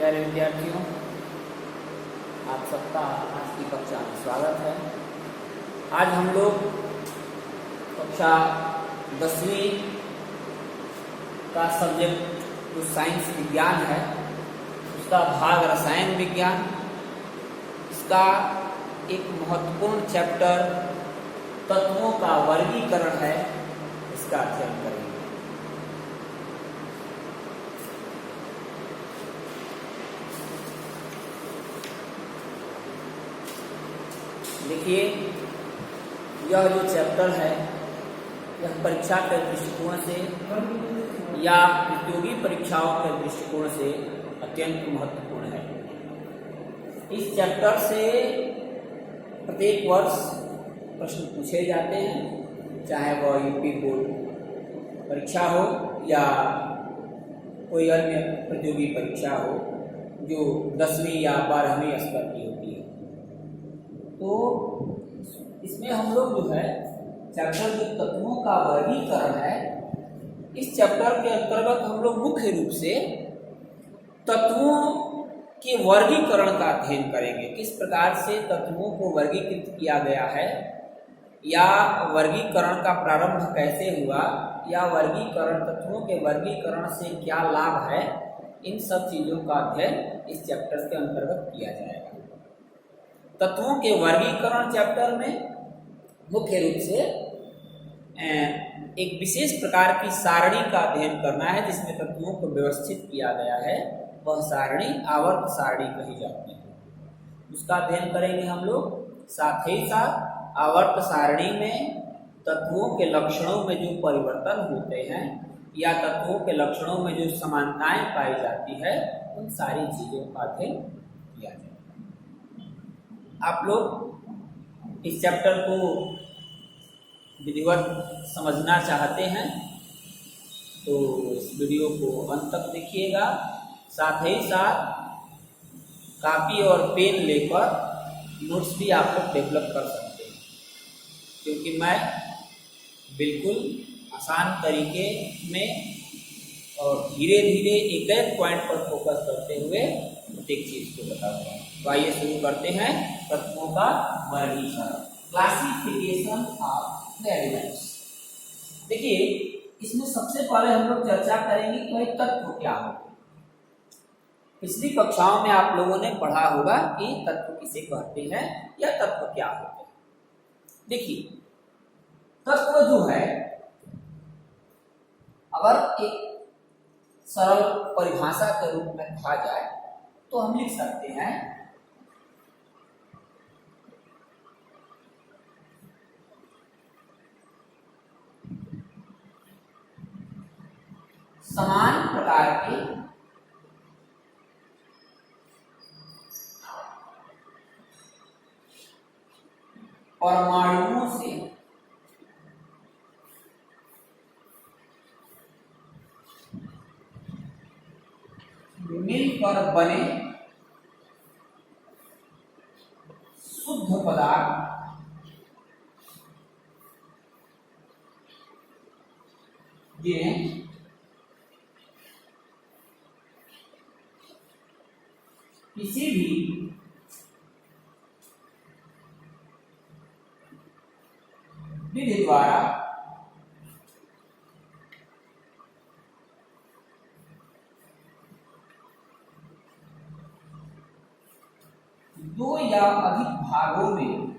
प्यारे विद्यार्थियों, आप सबका आज की कक्षा में स्वागत है। आज हम लोग कक्षा 10वीं का सब्जेक्ट जो साइंस विज्ञान है उसका भाग रसायन विज्ञान, इसका एक महत्वपूर्ण चैप्टर तत्वों का वर्गीकरण है, इसका अध्ययन करेंगे। देखिए, यह जो चैप्टर है यह परीक्षा के दृष्टिकोण से या प्रतियोगी परीक्षाओं के दृष्टिकोण से अत्यंत महत्वपूर्ण है। इस चैप्टर से प्रत्येक वर्ष प्रश्न पूछे जाते हैं, चाहे वह यूपी बोर्ड परीक्षा हो या कोई अन्य प्रतियोगी परीक्षा हो जो 10वीं या 12वीं स्तर की होती है। तो इसमें हम लोग जो है चैप्टर जो तत्वों का वर्गीकरण है, इस चैप्टर के अंतर्गत हम लोग मुख्य रूप से तत्वों के वर्गीकरण का अध्ययन करेंगे। किस प्रकार से तत्वों को वर्गीकृत किया गया है, या वर्गीकरण का प्रारंभ कैसे हुआ, या वर्गीकरण तत्वों के वर्गीकरण से क्या लाभ है, इन सब चीजों का अध्ययन इस चैप्टर के अंतर्गत किया जाएगा। तत्वों के वर्गीकरण चैप्टर में मुख्य रूप से एक विशेष प्रकार की सारणी का अध्ययन करना है, जिसमें तत्वों को व्यवस्थित किया गया है। वह सारणी आवर्त सारणी कही जाती है, उसका अध्ययन करेंगे हम लोग। साथ ही साथ आवर्त सारणी में तत्वों के लक्षणों में जो परिवर्तन होते हैं या तत्वों के लक्षणों में जो समानताएं पाई जाती है, उन सारी चीजों का अध्ययन किया जाए। आप लोग इस चैप्टर को विधिवत समझना चाहते हैं तो इस वीडियो को अंत तक देखिएगा। साथ ही साथ कॉपी और पेन लेकर नोट्स भी आप लोग डेवलप कर सकते हैं, क्योंकि मैं बिल्कुल आसान तरीके में और धीरे धीरे एक पॉइंट पर फोकस करते हुए प्रत्येक चीज को बताऊंगा। तो आइए शुरू करते हैं तत्वों का वर्गीकरण, क्लासिफिकेशन ऑफ एलिमेंट्स। देखिए, इसमें सबसे पहले हम लोग चर्चा करेंगे कि भाई तत्व क्या होते हैं। पिछली कक्षाओं में आप लोगों ने पढ़ा होगा कि तत्व किसे कहते हैं या तत्व क्या होते हैं। देखिए, तत्व जो है, अगर एक सरल परिभाषा के रूप में कहा जाए तो हम लिख सकते हैं समान प्रकार के परमाणुओं से मिलकर बने शुद्ध पदार्थ जिन्हें किसी भी विधि द्वारा दो या अधिक भागों में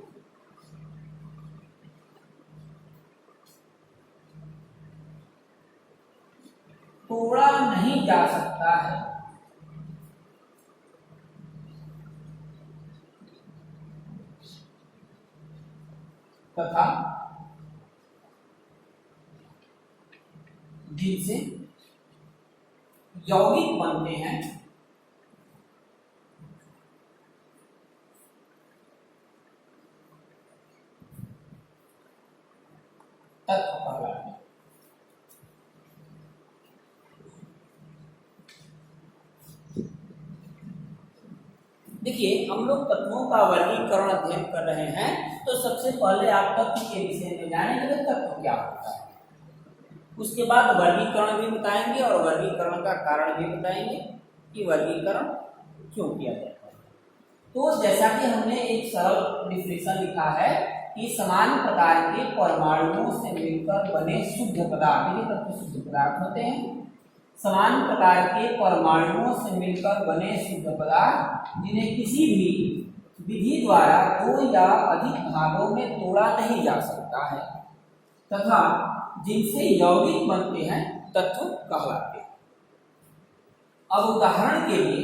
तोड़ा नहीं जा सकता है, तथा जिनसे यौगिक बनते हैं तत्व कहलाते हैं। देखिए, हम लोग तत्वों का वर्गीकरण अध्ययन कर रहे हैं, तो सबसे पहले आप तत्व के विषय में जानेंगे तत्व क्या होता है। उसके बाद वर्गीकरण भी बताएंगे और वर्गीकरण का कारण भी बताएंगे कि वर्गीकरण क्यों किया जाता है। तो जैसा कि हमने एक सरल डिफिनेशन लिखा है कि समान प्रकार के परमाणुओं से मिलकर बने शुद्ध पदार्थ, ये तत्व शुद्ध पदार्थ होते हैं। समान प्रकार के परमाणुओं से मिलकर बने शुद्ध पदार्थ जिन्हें किसी भी विधि द्वारा दो या अधिक भागों में तोड़ा नहीं जा सकता है तथा जिनसे यौगिक बनते हैं तत्व कहलाते हैं। अब उदाहरण के लिए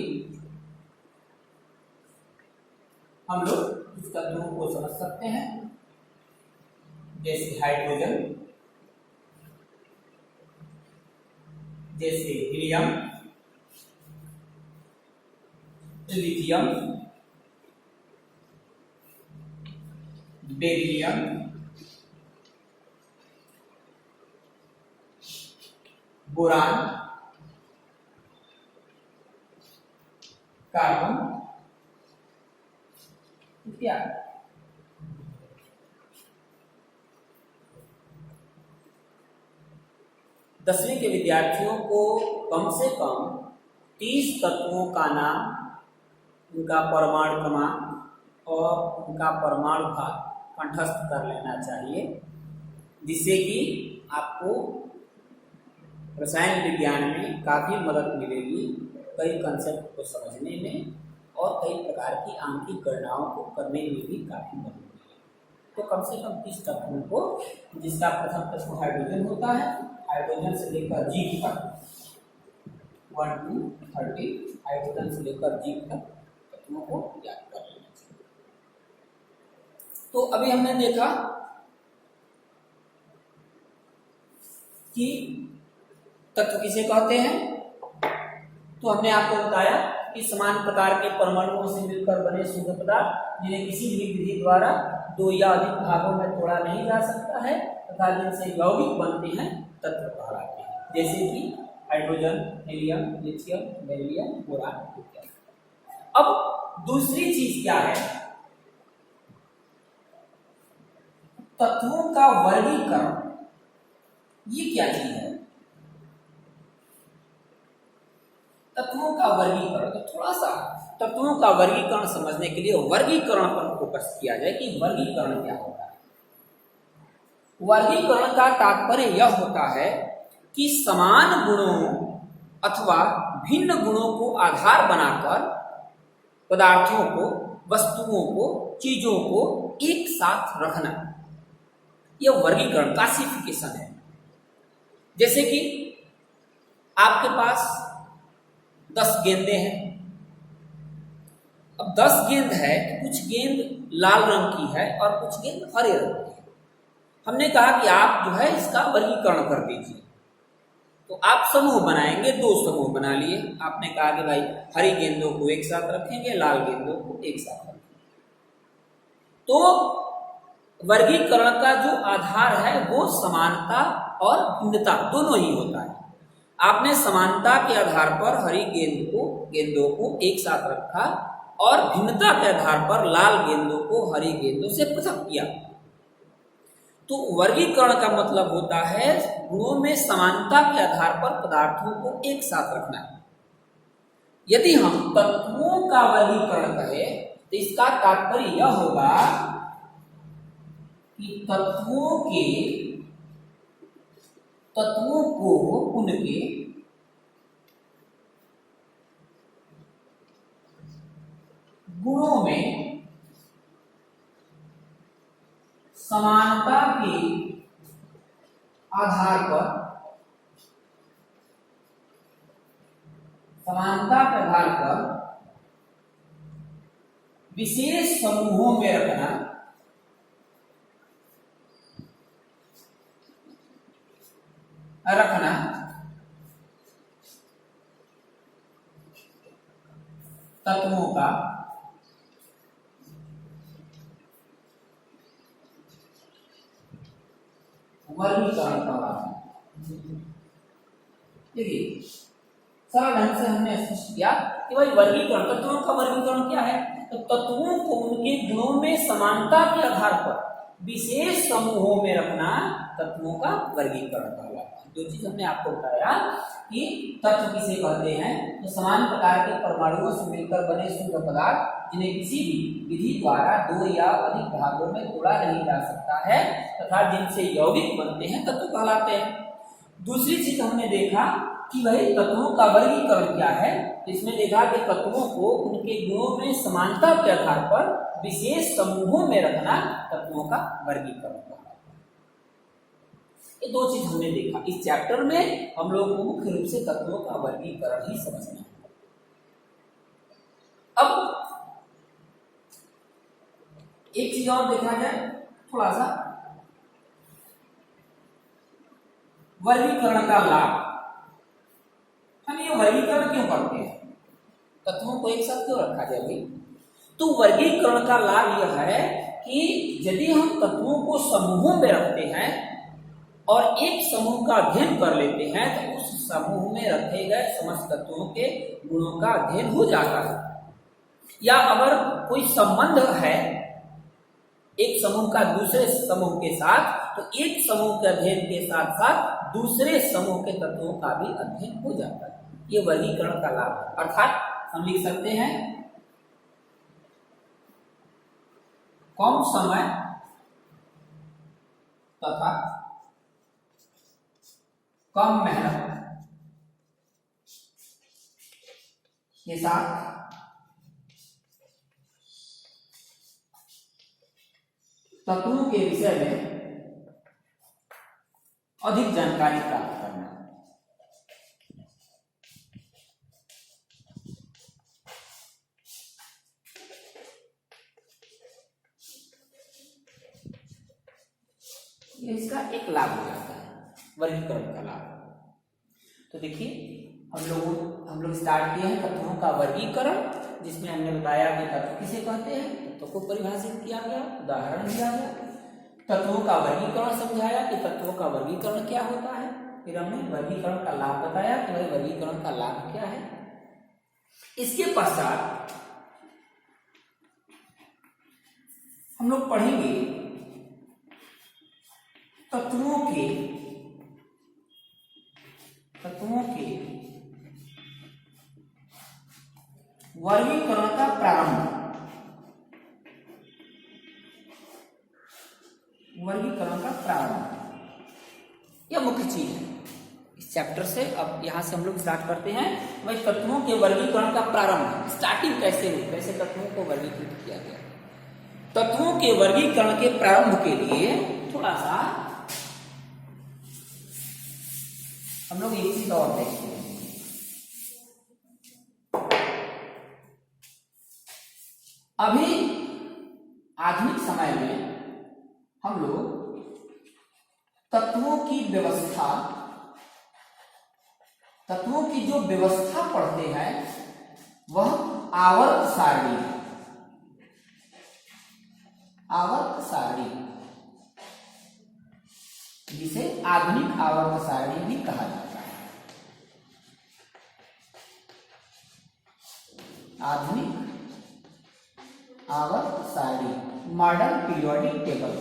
हम लोग इस तत्वों को समझ सकते हैं, जैसे हाइड्रोजन, जैसे helium, lithium, beryllium, boron, carbon इत्यादि। दसवीं के विद्यार्थियों को कम से कम 30 तत्वों का नाम, उनका परमाणु क्रमांक और उनका परमाणु भाग कंठस्थ कर लेना चाहिए, जिससे कि आपको रसायन विज्ञान में काफ़ी मदद मिलेगी कई कंसेप्ट को समझने में और कई प्रकार की आंकिक गणनाओं को करने में भी काफ़ी मदद मिलेगी। तो कम से कम 30 तत्वों को, जिसका प्रथम तत्व हाइड्रोजन होता है, हाइड्रोजन से लेकर जी तक 1 to 30 हाइड्रोजन से लेकर जी तक तत्वों को याद कर लेना चाहिए। तो अभी हमने देखा कि तत्व किसे कहते हैं। तो हमने आपको बताया कि समान प्रकार के परमाणुओं से मिलकर बने शुद्ध पदार्थ जिन्हें किसी भी विधि द्वारा दो या अधिक भागों में तोड़ा नहीं जा सकता है तथा जिनसे यौगिक बनते हैं तत्व कहलाते हैं, जैसे कि hydrogen, helium, lithium, beryllium, boron इत्यादि। अब दूसरी चीज क्या है, तत्वों का वर्गीकरण। ये क्या चीज है, तत्वों का वर्गीकरण। तो थोड़ा सा तत्वों का वर्गीकरण समझने के लिए वर्गीकरण पर फोकस किया जाए कि वर्गीकरण क्या होता है। वर्गीकरण का तात्पर्य यह होता है कि समान गुणों अथवा भिन्न गुणों को आधार बनाकर पदार्थों को, वस्तुओं को, चीजों को एक साथ रखना, यह वर्गीकरण, क्लासिफिकेशन है। जैसे कि आपके पास 10 गेंदे हैं। अब 10 गेंद है, कुछ गेंद लाल रंग की है और कुछ गेंद हरे रंग की है। हमने कहा कि आप जो है इसका वर्गीकरण कर दीजिए। तो आप समूह बनाएंगे, 2 समूह बना लिए। आपने कहा कि भाई हरी गेंदों को एक साथ रखेंगे, लाल गेंदों को एक साथ रखेंगे। तो वर्गीकरण का जो आधार है वो समानता और भिन्नता दोनों ही होता है। आपने समानता के आधार पर हरी गेंदों को एक साथ रखा और भिन्नता के आधार पर लाल गेंदों को हरी गेंदों से पृथक किया। तो वर्गीकरण का मतलब होता है गुणों में समानता के आधार पर पदार्थों को एक साथ रखना। यदि हम तत्वों का वर्गीकरण करें तो इसका तात्पर्य यह होगा कि तत्वों को उनके गुणों में समानता के आधार पर विशेष समूहों में रखना तत्वों का वर्गीकरण करवाना। देखिए सरल ढंग से हमने स्पष्ट किया कि भाई वर्गीकरण, तत्वों का वर्गीकरण क्या है। तो तत्वों को उनके गुणों में समानता के आधार पर विशेष समूहों में रखना तत्वों का वर्गीकरण कहलाता है। जो चीज हमने आपको बताया कि तत्व किसे कहते हैं, तो समान प्रकार के परमाणुओं से मिलकर बने शुद्ध पदार्थ जिन्हें किसी भी विधि द्वारा दो या अधिक भागों में तोड़ा नहीं जा सकता है तथा जिनसे यौगिक बनते हैं तत्व कहलाते हैं। दूसरी चीज हमने देखा कि वही तत्वों का वर्गीकरण क्या है। इसमें देखा कि तत्वों को उनके गुणों में समानता के आधार पर विशेष समूहों में रखना तत्वों का वर्गीकरण है। ये दो चीज हमने देखा इस चैप्टर में। हम लोगों को मुख्य रूप से तत्वों का वर्गीकरण ही समझना है। अब एक चीज और देखा जाए थोड़ा सा, वर्गीकरण का लाभ। हम ये वर्गीकरण क्यों करते हैं, तत्वों को एक साथ क्यों रखा जाए भाई? तो वर्गीकरण का लाभ यह है कि यदि हम तत्वों को समूहों में रखते हैं और एक समूह का अध्ययन कर लेते हैं तो उस समूह में रखे गए समस्त तत्वों के गुणों का अध्ययन हो जाता है। या अगर कोई संबंध है एक समूह का दूसरे समूह के साथ, तो एक समूह के अध्ययन के साथ साथ दूसरे समूह के तत्वों का भी अध्ययन हो जाता है। ये वर्गीकरण का लाभ है। अर्थात हम लिख सकते हैं कम समय तथा कम मेहनत के साथ तत्वों के विषय में अधिक जानकारी प्राप्त करना। ये इसका एक लाभ हो जाता है, वर्गीकरण का लाभ। तो देखिए हम लोग स्टार्ट किए हैं तत्वों का वर्गीकरण, जिसमें हमने बताया कि तत्व किसे कहते हैं, तत्वों को परिभाषित किया गया, उदाहरण दिया गया, तत्वों का वर्गीकरण समझाया कि तत्वों का वर्गीकरण क्या होता है, फिर हमने वर्गीकरण का लाभ बताया कि भाई वर्गीकरण का लाभ क्या है। इसके पश्चात हम लोग पढ़ेंगे तत्वों के वर्गीकरण का प्रारंभ। वर्गीकरण का प्रारंभ यह मुख्य चीज है इस चैप्टर से। अब यहां से हम लोग स्टार्ट करते हैं भाई तत्वों के वर्गीकरण का प्रारंभ, स्टार्टिंग कैसे हुई, कैसे तत्वों को वर्गीकृत किया गया। तत्वों के वर्गीकरण के प्रारंभ के लिए थोड़ा सा हम लोग एक चीज और देखते हैं। अभी आधुनिक समय में हम लोग तत्वों की जो व्यवस्था पढ़ते हैं वह आवर्त सारणी है। आवर्त सारणी, जिसे आधुनिक आवर्त सारणी भी कहा जाता है। आधुनिक आवर्त सारणी, मॉडर्न पीरियोडिक टेबल,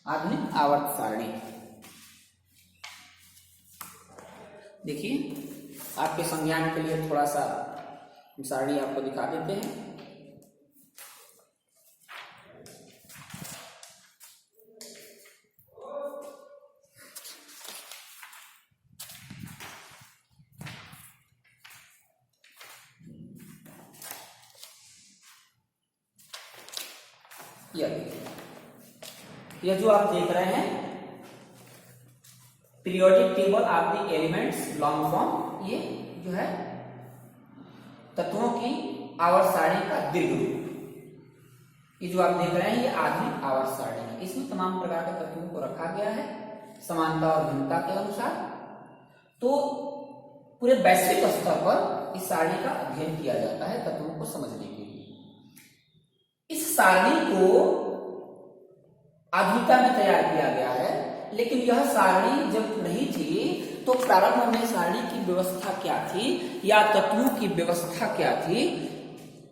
आधुनिक आवर्त सारणी। देखिए आपके संज्ञान के लिए थोड़ा सा सारणी आपको दिखा देते हैं। यह जो आप देख रहे हैं periodic table of the elements long form, ये जो है तत्वों की आवर्त सारणी का दीर्घ रूप। ये जो आप देख रहे हैं ये आधुनिक आवर्त सारणी है। इसमें तमाम प्रकार के तत्वों को रखा गया है समानता और भिन्नता के अनुसार। तो पूरे वैश्विक स्तर पर इस सारणी का अध्ययन किया जाता है तत्वों को समझने के लिए। इस सारणी को आधुनिकता में तैयार किया गया है, लेकिन यह सारणी जब नहीं थी तो प्रारंभ में सारणी की व्यवस्था क्या थी या तत्वों की व्यवस्था क्या थी,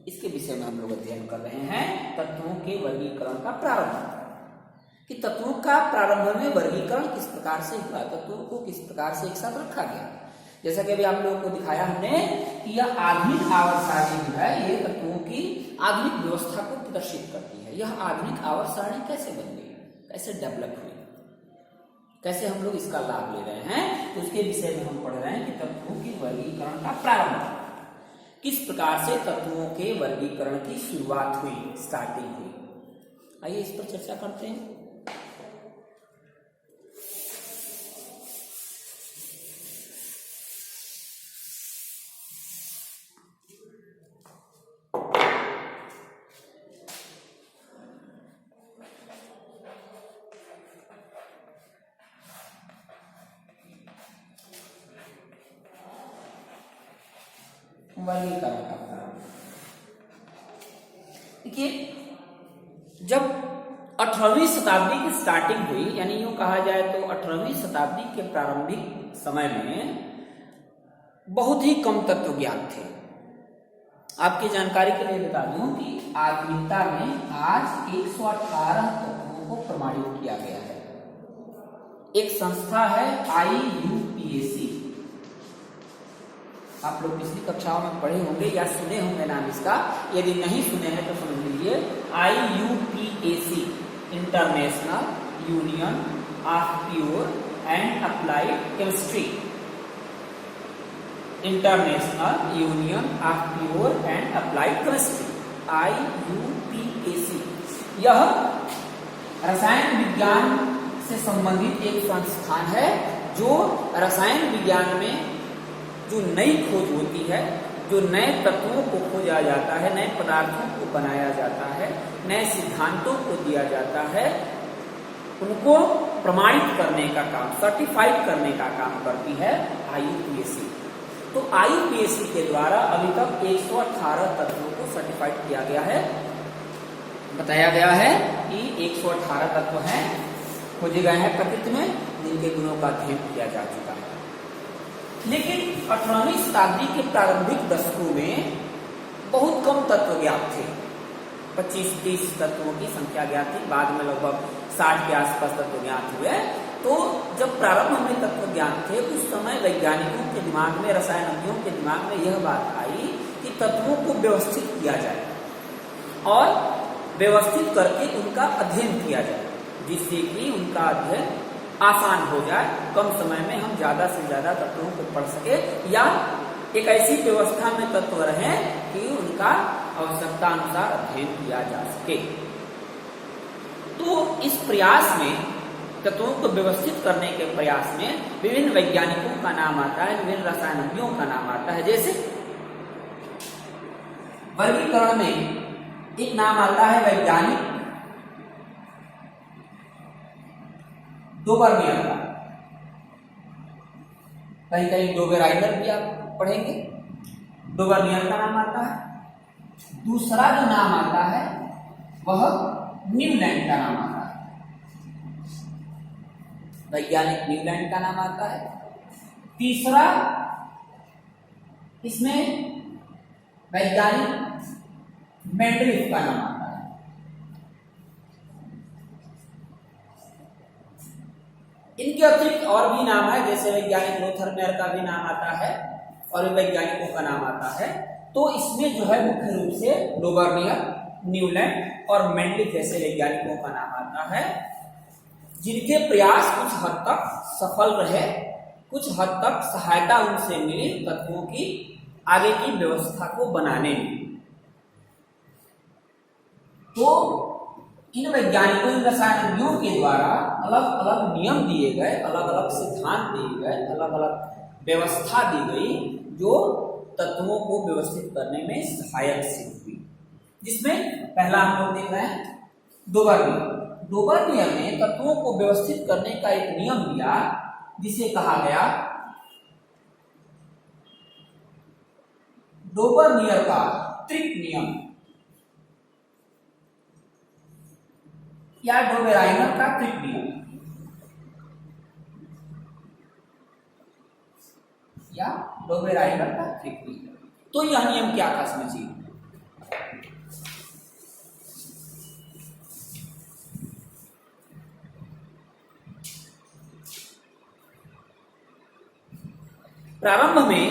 इसके विषय में हम लोग अध्ययन कर रहे हैं। तत्वों के वर्गीकरण का प्रारंभ कि तत्वों का प्रारंभ में वर्गीकरण किस प्रकार से हुआ, तत्वों को किस प्रकार से एक साथ रखा गया। जैसा कि अभी आप लोगों को दिखाया हमने कि यह आधुनिक आवर्त सारणी जो है ये तत्वों की आधुनिक व्यवस्था को प्रदर्शित करती है। यह आधुनिक आवर्त सारणी कैसे बन गई, कैसे डेवलप हुई, कैसे हम लोग इसका लाभ ले रहे हैं, तो उसके विषय में हम पढ़ रहे हैं कि तत्वों के वर्गीकरण का प्रारंभ किस प्रकार से तत्वों के वर्गीकरण की शुरुआत हुई, स्टार्टिंग हुई। आइए इस पर चर्चा करते हैं। वर्गीकरण का प्रारंभ देखिए, जब 18वीं शताब्दी की स्टार्टिंग हुई, यानी यूं कहा जाए तो 18वीं शताब्दी के प्रारंभिक समय में बहुत ही कम तत्व ज्ञात थे। आपकी जानकारी के लिए बता दूं कि आधुनिकता में आज 118 तत्वों को प्रमाणित किया गया है। एक संस्था है IUPAC, आप लोग पिछली कक्षाओं में पढ़े होंगे या सुने होंगे नाम इसका, यदि नहीं सुने हैं तो समझ लीजिए। IUPAC, international union of pure and applied chemistry, international union of pure and applied chemistry, IUPAC। यह रसायन विज्ञान से संबंधित एक संस्थान है जो रसायन विज्ञान में जो नई खोज होती है, जो नए तत्वों को खोजा जाता है, नए पदार्थों को बनाया जाता है, नए सिद्धांतों को दिया जाता है, उनको प्रमाणित करने का काम, सर्टिफाइड करने का काम करती है IUPAC। तो IUPAC के द्वारा अभी तक 118 तत्वों को सर्टिफाइड किया गया है। बताया गया है कि 118 तत्व हैं, खोजे गए हैं प्रकृति में, जिनके गुणों का अध्ययन किया जा चुका है। लेकिन 18वीं शताब्दी के प्रारंभिक दशकों में बहुत कम तत्व ज्ञात थे। 25-30 तत्वों की संख्या ज्ञात थी, बाद में लगभग 60 के आसपास तत्व ज्ञात हुए। तो जब प्रारंभ में तत्व ज्ञात थे, उस समय वैज्ञानिकों के दिमाग में, रसायनज्ञों के दिमाग में यह बात आई कि तत्वों को व्यवस्थित किया जाए और व्यवस्थित करके उनका अध्ययन किया जाए, जिससे कि उनका अध्ययन आसान हो जाए, कम समय में हम ज्यादा से ज्यादा तत्वों को पढ़ सके, या एक ऐसी व्यवस्था में तत्व रहे कि उनका आवश्यकता अनुसार अध्ययन किया जा सके। तो इस प्रयास में, तत्वों को व्यवस्थित करने के प्रयास में विभिन्न वैज्ञानिकों का नाम आता है, विभिन्न रसायनज्ञों का नाम आता है। जैसे वर्गीकरण में एक नाम आता है वैज्ञानिक डोबरनियर का, कहीं कहीं डोबेराइनर भी आप पढ़ेंगे, डोबरनियर का नाम आता है। दूसरा जो नाम आता है वह न्यूलैंड का नाम आता है, वैज्ञानिक न्यूलैंड का नाम आता है। तीसरा इसमें वैज्ञानिक मेंडलीफ का नाम आता है। इनके अतिरिक्त और भी नाम है, जैसे वैज्ञानिक लोथरमेयर का भी नाम आता है और वैज्ञानिकों का नाम आता है। तो इसमें जो है मुख्य रूप से डोबरनियर, न्यूलैंड और मेंडलीफ जैसे वैज्ञानिकों का नाम आता है, जिनके प्रयास कुछ हद तक सफल रहे, कुछ हद तक सहायता उनसे मिली तत्वों की आगे की व्यवस्था को बनाने में। तो इन वैज्ञानिकों, इन रसायनज्ञों के द्वारा अलग अलग नियम दिए गए, अलग अलग सिद्धांत दिए गए, अलग अलग व्यवस्था दी गई, जो तत्वों को व्यवस्थित करने में सहायक सिद्ध हुई। जिसमें पहला हम लोग देख रहे हैं डोबरनियर। डोबरनियर ने तत्वों को व्यवस्थित करने का एक नियम दिया, जिसे कहा गया डोबरनियर का त्रिक नियम या डोबेराइनर का त्रिक नियम, या डोबेराइनर का त्रिक नियम। तो यह नियम क्या था समझिए। प्रारंभ में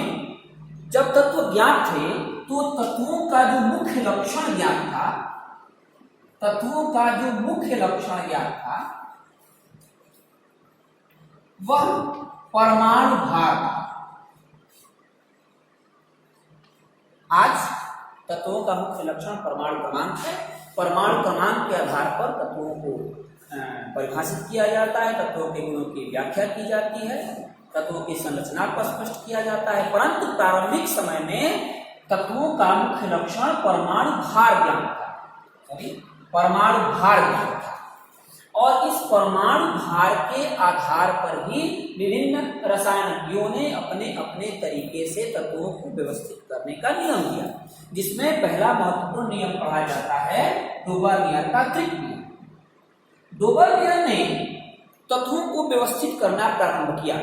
जब तत्व ज्ञात थे तो तत्वों का जो मुख्य लक्षण ज्ञात था, तत्वों का जो मुख्य लक्षण ज्ञात था वह परमाणु भार था। आज तत्वों का मुख्य लक्षण परमाणु क्रमांक है। परमाणु क्रमांक के आधार पर तत्वों को परिभाषित किया जाता है, तत्वों के गुणों की व्याख्या की जाती है, तत्वों की संरचना को स्पष्ट किया जाता है। परंतु प्रारंभिक समय में तत्वों का मुख्य लक्षण परमाणु भार ज्ञान था, परमाणु भार ज्ञान था। और इस परमाणु भार के आधार पर ही विभिन्न रसायनज्ञों ने अपने अपने तरीके से तत्वों को व्यवस्थित करने का नियम दिया, जिसमें पहला महत्वपूर्ण नियम पढ़ा जाता है डोबर्नियर का त्रिक नियम। डोबर्नियर ने तत्वों को व्यवस्थित करना प्रारंभ किया।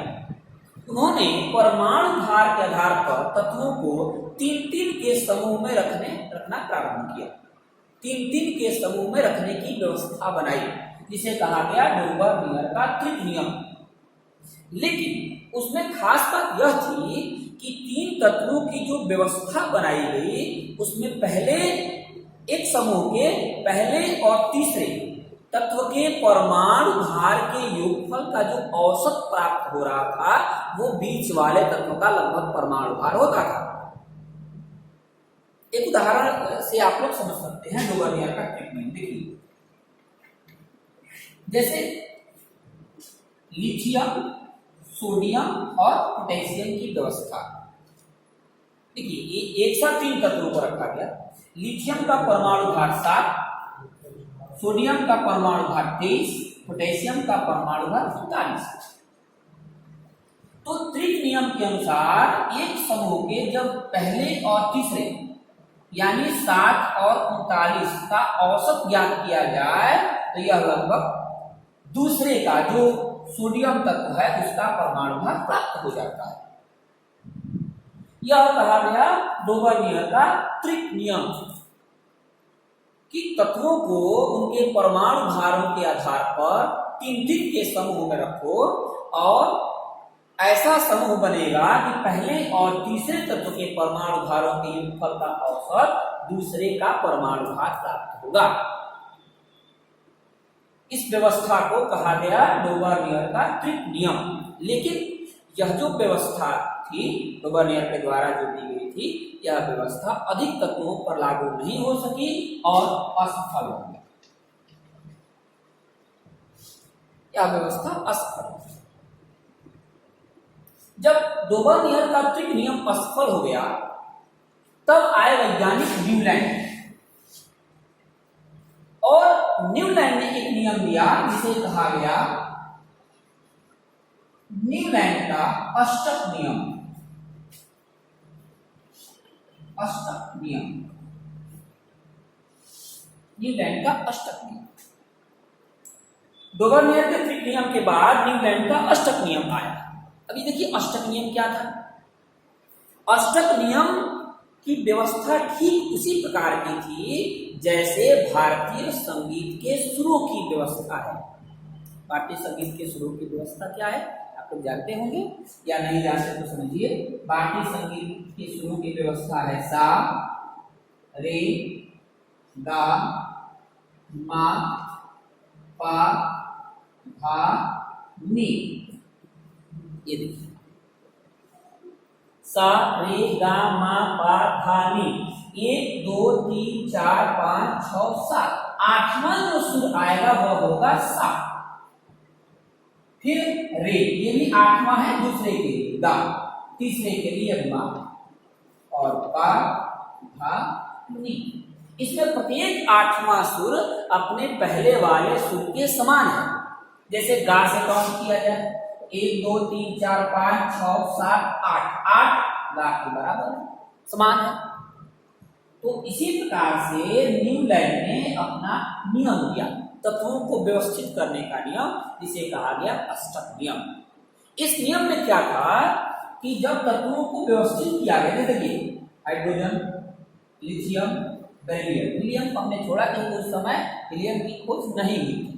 उन्होंने परमाणु भार के आधार पर तत्वों को 3-3 के समूह में रखना प्रारंभ किया। 3-3 के समूह में रखने की व्यवस्था बनाई, जिसे कहा गया डोबर्नियर का त्रिक नियम। लेकिन उसमें खास बात यह थी कि 3 तत्वों की जो व्यवस्था बनाई गई उसमें पहले एक समूह के पहले और तीसरे तत्व के परमाणु भार के योगफल का जो औसत प्राप्त हो रहा था वो बीच वाले तत्व का लगभग परमाणु भार होता था। एक उदाहरण से आप लोग समझ सकते हैं डोबर्नियर का ट्रीटमेंट। देखिए, जैसे लिथियम, सोडियम और पोटेशियम की व्यवस्था। देखिए, एक साथ 3 तत्वों को रखा गया। लिथियम का परमाणु भार 7, सोडियम का परमाणु भार 23, पोटेशियम का परमाणु भार 47। तो त्रिक नियम के अनुसार एक समूह के जब पहले और तीसरे यानी 7 और 39 का औसत ज्ञात किया जाए तो यह लगभग दूसरे का जो सोडियम तत्व है उसका परमाणु भार प्राप्त हो जाता है। यह कहा गया डोबर्नियर का त्रिक नियम कि तत्वों को उनके परमाणु भारों के आधार पर 3-3 के समूह में रखो और ऐसा समूह बनेगा कि पहले और तीसरे तत्व के परमाणु भारों के योगफल का औसत दूसरे का परमाणु भार प्राप्त होगा। इस व्यवस्था को कहा गया डोबर्नियर का त्रिक नियम। लेकिन यह जो व्यवस्था थी डोबर्नियर के द्वारा जो दी गई थी, यह व्यवस्था अधिक तत्वों पर लागू नहीं हो सकी और असफल हो गई। यह व्यवस्था असफल हो गई। जब डोबर्नियर का त्रिक नियम असफल हो गया तब आए वैज्ञानिक न्यूलैंड, और न्यूलैंड ने एक नियम दिया जिसे कहा गया न्यूलैंड का अष्टक नियम। अष्टक नियम, न्यूलैंड का अष्टक नियम। डोबर्नियर के त्रिक नियम के बाद न्यूलैंड का अष्टक नियम आया। अभी देखिए अष्टक नियम क्या था। अष्टक नियम की व्यवस्था ठीक उसी प्रकार की थी जैसे भारतीय संगीत के सुरों की व्यवस्था है। भारतीय संगीत के सुरों की व्यवस्था क्या है आप लोग जानते होंगे, या नहीं जानते तो समझिए। भारतीय संगीत के सुरों की व्यवस्था है सा, रे, गा, मा, पा, धा, नी। ये देखिए सा, रे, गा, मा, पा, धा, नी। 1 2 3 4 5 6 7, 8वां जो सुर आएगा वह होगा सा। फिर रे, ये भी 8वां है दूसरे के लिए, गा तीसरे के लिए मा, और पा, धा, नी। इसमें प्रत्येक 8वां सुर अपने पहले वाले सुर के समान है। जैसे गा से काउंट किया जाए 1 2 3 4 5 6 7 8, 8 गा के बराबर है, समान है। तो इसी प्रकार से न्यूलैंड ने अपना नियम दिया, तत्वों को व्यवस्थित करने का नियम, जिसे कहा गया अष्टक नियम। इस नियम में क्या था कि जब तत्वों को व्यवस्थित किया गया, देखिए हाइड्रोजन, लिथियम, बेरिलियम। हीलियम को हमने छोड़ा क्योंकि उस समय हीलियम की खोज नहीं हुई थी।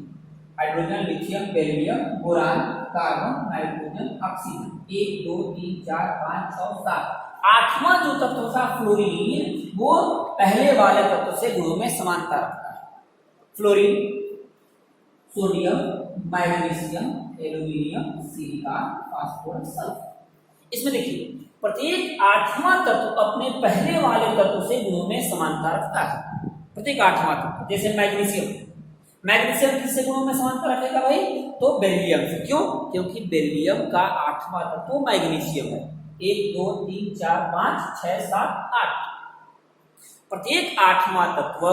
Hydrogen, lithium, beryllium, boron, carbon, nitrogen, oxygen. 1 2 3 4 5 6 7। आठवां जो तत्व था फ्लोरीन, वो पहले वाले तत्व से गुणों में समानता रखता है। Fluorine, sodium, magnesium, aluminium, silicon, phosphorus, sulphur. इसमें देखिए प्रत्येक आठवां तत्व अपने पहले वाले तत्व से गुणों में समानता रखता है। प्रत्येक आठवां तत्व, जैसे मैग्नीशियम, मैग्नीशियम किससे गुणों में समानता रखेगा भाई? तो बेरिलियम से। क्यों? क्योंकि बेरिलियम का आठवां तत्व मैग्नीशियम है। 1 2 3 4 5 6 7 8। प्रत्येक आठवां तत्व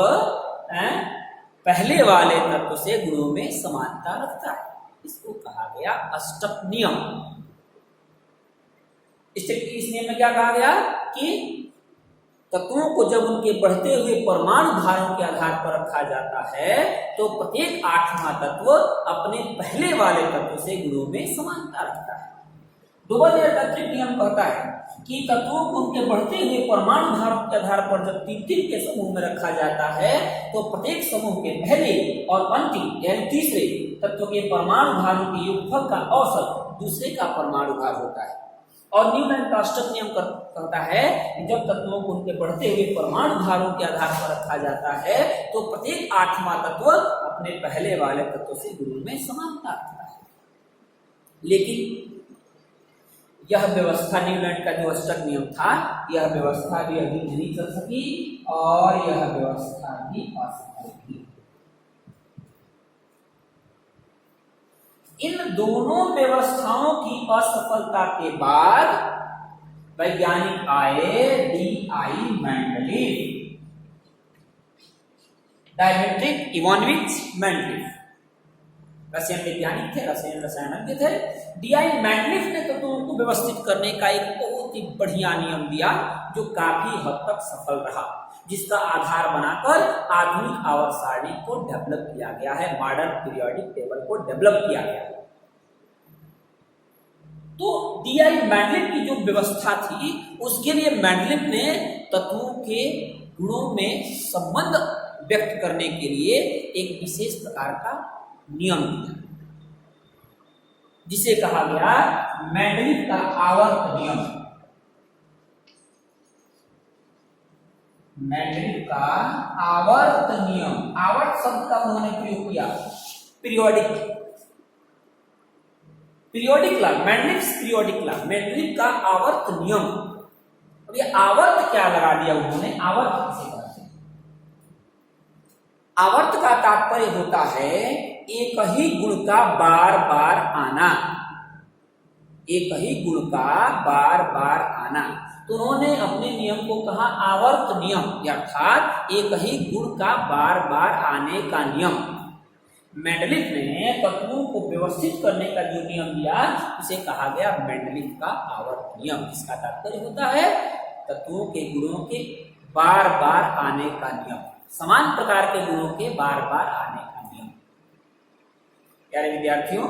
पहले वाले तत्व से गुणों में समानता रखता है। इसको कहा गया अष्टक नियम। इस नियम में क्या कहा गया कि तत्वों को जब उनके बढ़ते हुए परमाणु भारों के आधार पर रखा जाता है तो प्रत्येक आठवां तत्व अपने पहले वाले तत्व से गुणों में समानता रखता है। डुबल-एटॉमिक नियम कहता है कि तत्वों को उनके बढ़ते हुए परमाणु भारों के आधार पर जब 3-3 के समूह में रखा जाता है तो प्रत्येक समूह के पहले और अंतिम यानी तीसरे तत्व के परमाणु भारों के योगफल का औसत दूसरे का परमाणु भार होता है। और न्यूटन का अष्टक नियम कहता है कि जब तत्वों को उनके बढ़ते हुए परमाणु भारों के आधार पर रखा जाता है तो प्रत्येक आठवां तत्व अपने पहले वाले तत्व से गुणों में समानता रखता है। लेकिन यह व्यवस्था न्यूटन का जो अष्टक नियम था, यह व्यवस्था भी अभी नहीं चल सकी और यह व्यवस्था भी असफल थी। इन दोनों व्यवस्थाओं की असफलता के बाद वैज्ञानिक आए D.I. Mendeleev, diametric Ivanovich Mendeleev, रसायन वैज्ञानिक थे, रसायनज्ञ थे। D.I. मेंडलीफ ने तत्वों को व्यवस्थित करने का एक बहुत ही बढ़िया नियम दिया जो काफी हद तक सफल रहा, जिसका आधार बनाकर आधुनिक आवर्त सारणी को डेवलप किया गया है, मॉडर्न पीरियोडिक टेबल को डेवलप किया गया है। तो D.I. मेंडलीफ की जो व्यवस्था थी उसके लिए मेंडलीफ ने तत्वों के गुणों में संबंध व्यक्त करने के लिए एक विशेष प्रकार का नियम दिया जिसे कहा गया मेंडलीफ का आवर्त नियम। मेंडलीफ का आवर्त नियम, आवर्त शब्द का उन्होंने प्रयोग किया। Periodic law, Mendeleev periodic law, Mendeleev का आवर्त नियम। अब ये आवर्त क्या लगा दिया उन्होंने? आवर्त किसे कहते हैं? आवर्त का तात्पर्य होता है एक ही गुण का बार बार आना, एक ही गुण का बार बार आना। तो उन्होंने अपने नियम को कहा आवर्त नियम, अर्थात एक ही गुण का बार बार आने का नियम। मेंडलीफ ने तत्वों को व्यवस्थित करने का जो नियम दिया उसे कहा गया मेंडलीफ का आवर्त नियम। इसका तात्पर्य होता है तत्वों के गुणों के बार बार आने का नियम, समान प्रकार के गुणों के बार बार आने का नियम। प्यारे विद्यार्थियों,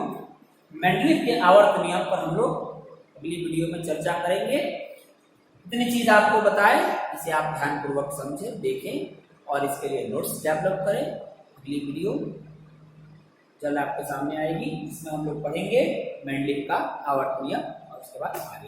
मेंडलीफ के आवर्त नियम पर हम लोग अगली वीडियो में चर्चा करेंगे। इतनी चीज आपको बताए, इसे आप ध्यानपूर्वक समझें, देखें और इसके लिए नोट्स डेवलप करें। अगली वीडियो जल्द आपके सामने आएगी, इसमें हम लोग पढ़ेंगे मेंडलीफ का आवर्त नियम और उसके बाद आगे